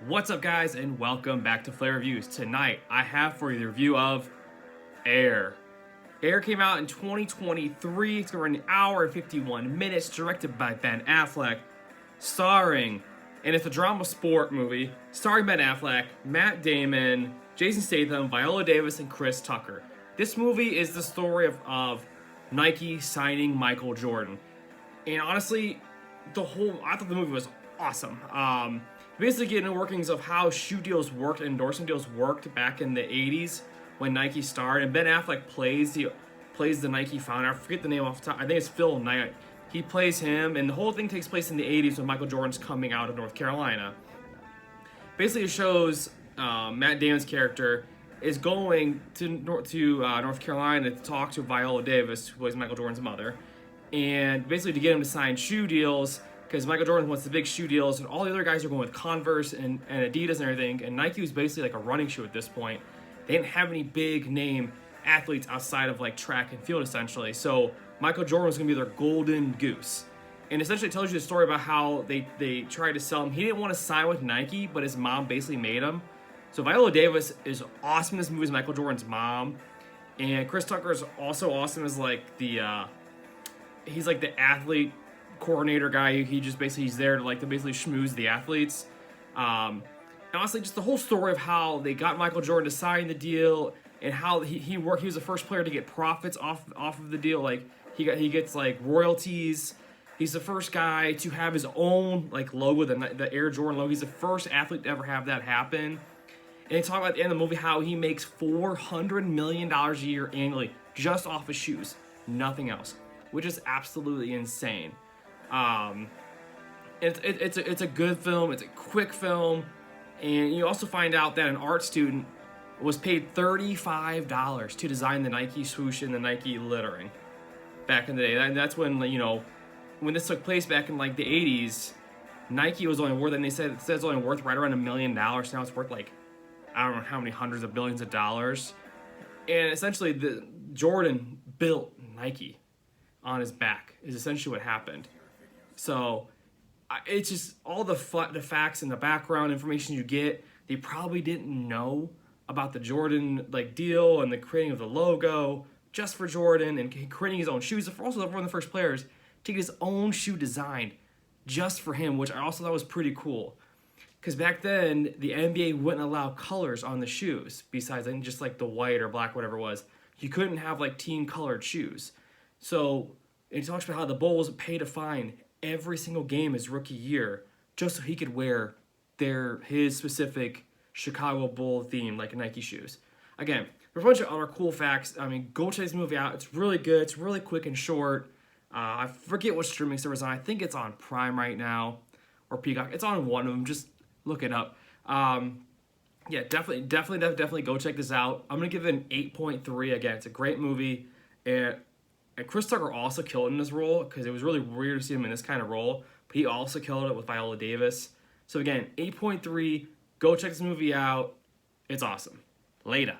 What's up, guys, and welcome back to Flare Reviews. Tonight, I have for you the review of AIR. AIR came out in 2023. It's going to run an hour and 51 minutes, directed by Ben Affleck, starring, and it's a drama sport movie, starring Ben Affleck, Matt Damon, Jason Statham, Viola Davis, and Chris Tucker. This movie is the story of Nike signing Michael Jordan. And honestly, I thought the movie was awesome. Basically getting the workings of how shoe deals worked, endorsement deals worked back in the 80s when Nike started. And Ben Affleck plays the Nike founder. I forget the name off the top. I think it's Phil Knight. He plays him, and the whole thing takes place in the 80s when Michael Jordan's coming out of North Carolina. Basically, it shows Matt Damon's character is going to North Carolina to talk to Viola Davis, who plays Michael Jordan's mother, and basically to get him to sign shoe deals, because Michael Jordan wants the big shoe deals, and all the other guys are going with Converse and Adidas and everything, and Nike was basically like a running shoe at this point. They didn't have any big name athletes outside of like track and field, essentially. So Michael Jordan was going to be their golden goose. And essentially it tells you the story about how they tried to sell him. He didn't want to sign with Nike, but his mom basically made him. So Viola Davis is awesome in this movie as Michael Jordan's mom. And Chris Tucker is also awesome as like he's like the athlete coordinator guy. He's there to basically schmooze the athletes. And honestly, just the whole story of how they got Michael Jordan to sign the deal, and how he was the first player to get profits off of the deal. Like he gets like royalties. He's the first guy to have his own like logo, the Air Jordan logo. He's the first athlete to ever have that happen. And they talk about at the end of the movie how he makes $400 million a year annually just off his shoes, nothing else, which is absolutely insane. It's a good film. It's a quick film, and you also find out that an art student was paid $35 to design the Nike swoosh and the Nike lettering back in the day. And that's when when this took place back in like the 80s, Nike was only worth, and they said it's only worth right around $1 million. Now it's worth like I don't know how many hundreds of billions of dollars. And essentially, Jordan built Nike on his back is essentially what happened. So it's just all the facts and the background information you get. They probably didn't know about the Jordan like deal and the creating of the logo just for Jordan and creating his own shoes. Also, one of the first players to get his own shoe designed just for him, which I also thought was pretty cool. Because back then, the NBA wouldn't allow colors on the shoes besides just like the white or black, whatever it was. You couldn't have like team colored shoes. So it talks about how the Bulls pay to fine every single game his rookie year just so he could wear his specific Chicago Bull theme like Nike shoes. Again, there's a bunch of other cool facts. I mean, go check this movie out. It's really good. It's really quick and short. I forget what streaming service on. I think it's on Prime right now or Peacock. It's on one of them. Just look it up. Yeah, definitely go check this out. I'm gonna give it an 8.3. Again, it's a great movie, and Chris Tucker also killed in this role because it was really weird to see him in this kind of role, but he also killed it with Viola Davis. So again, 8.3. Go check this movie out. It's awesome. Later.